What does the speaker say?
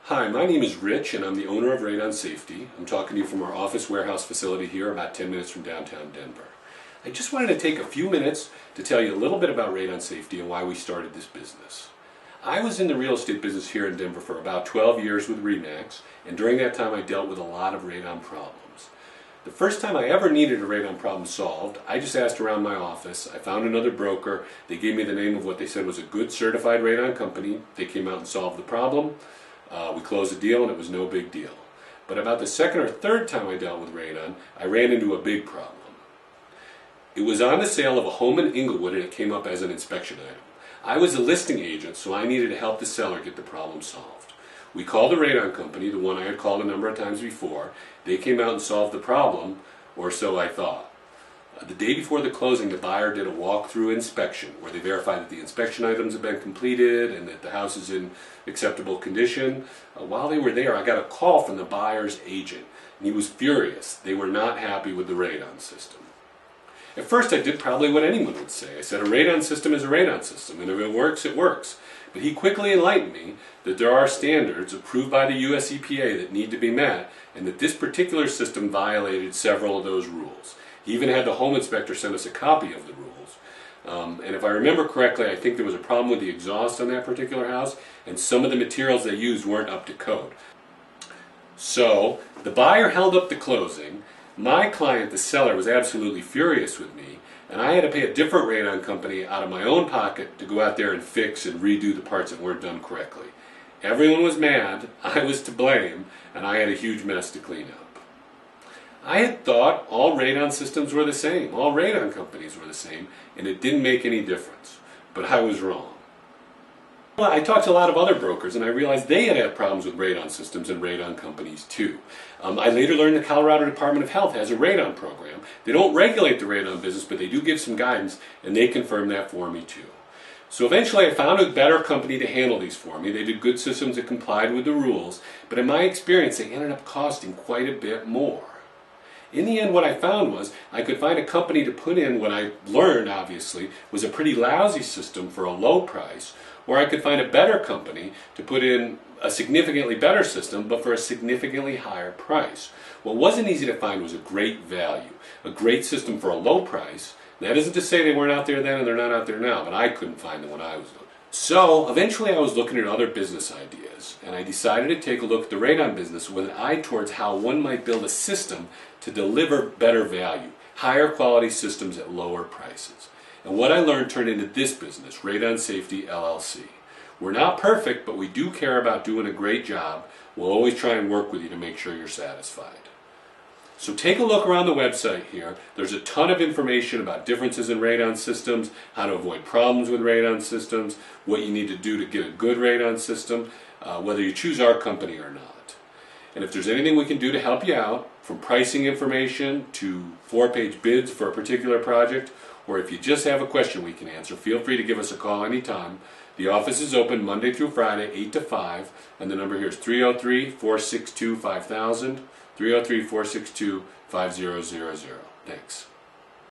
Hi, my name is Rich and I'm the owner of Radon Safety. I'm talking to you from our office warehouse facility here about 10 minutes from downtown Denver. I just wanted to take a few minutes to tell you a little bit about Radon Safety and why we started this business. I was in the real estate business here in Denver for about 12 years with RE/MAX, and during that time I dealt with a lot of radon problems. The first time I ever needed a radon problem solved, I just asked around my office. I found another broker. They gave me the name of what they said was a good certified radon company. They came out and solved the problem. We closed the deal and it was no big deal. But about the second or third time I dealt with radon, I ran into a big problem. It was on the sale of a home in Inglewood and it came up as an inspection item. I was a listing agent, so I needed to help the seller get the problem solved. We called the radon company, the one I had called a number of times before. They came out and solved the problem, or so I thought. The day before the closing, the buyer did a walkthrough inspection where they verified that the inspection items have been completed and that the house is in acceptable condition. While they were there, I got a call from the buyer's agent, and he was furious. They were not happy with the radon system. At first, I did probably what anyone would say. I said, a radon system is a radon system, and if it works, it works. But he quickly enlightened me that there are standards approved by the US EPA that need to be met, and that this particular system violated several of those rules. He even had the home inspector send us a copy of the rules. And if I remember correctly, I think there was a problem with the exhaust on that particular house, and some of the materials they used weren't up to code. So, the buyer held up the closing. My client, the seller, was absolutely furious with me, and I had to pay a different radon company out of my own pocket to go out there and fix and redo the parts that weren't done correctly. Everyone was mad, I was to blame, and I had a huge mess to clean up. I had thought all radon systems were the same, all radon companies were the same, and it didn't make any difference. But I was wrong. Well, I talked to a lot of other brokers, and I realized they had problems with radon systems and radon companies too. I later learned the Colorado Department of Health has a radon program. They don't regulate the radon business, but they do give some guidance, and they confirmed that for me too. So eventually I found a better company to handle these for me. They did good systems that complied with the rules, but in my experience they ended up costing quite a bit more. In the end, what I found was I could find a company to put in what I learned, obviously, was a pretty lousy system for a low price, or I could find a better company to put in a significantly better system, but for a significantly higher price. What wasn't easy to find was a great value, a great system for a low price. That isn't to say they weren't out there then and they're not out there now, but I couldn't find them when I was looking. So eventually I was looking at other business ideas, and I decided to take a look at the radon business with an eye towards how one might build a system to deliver better value, higher quality systems at lower prices. And what I learned turned into this business, RadonSaftyLLC. We're not perfect, but we do care about doing a great job. We'll always try and work with you to make sure you're satisfied. So take a look around the website here. There's a ton of information about differences in radon systems, how to avoid problems with radon systems, what you need to do to get a good radon system, whether you choose our company or not. And if there's anything we can do to help you out, from pricing information to 4-page bids for a particular project, or if you just have a question we can answer, feel free to give us a call anytime. The office is open Monday through Friday, 8 to 5, and the number here is 303-462-5000. 303-462-5000. Thanks.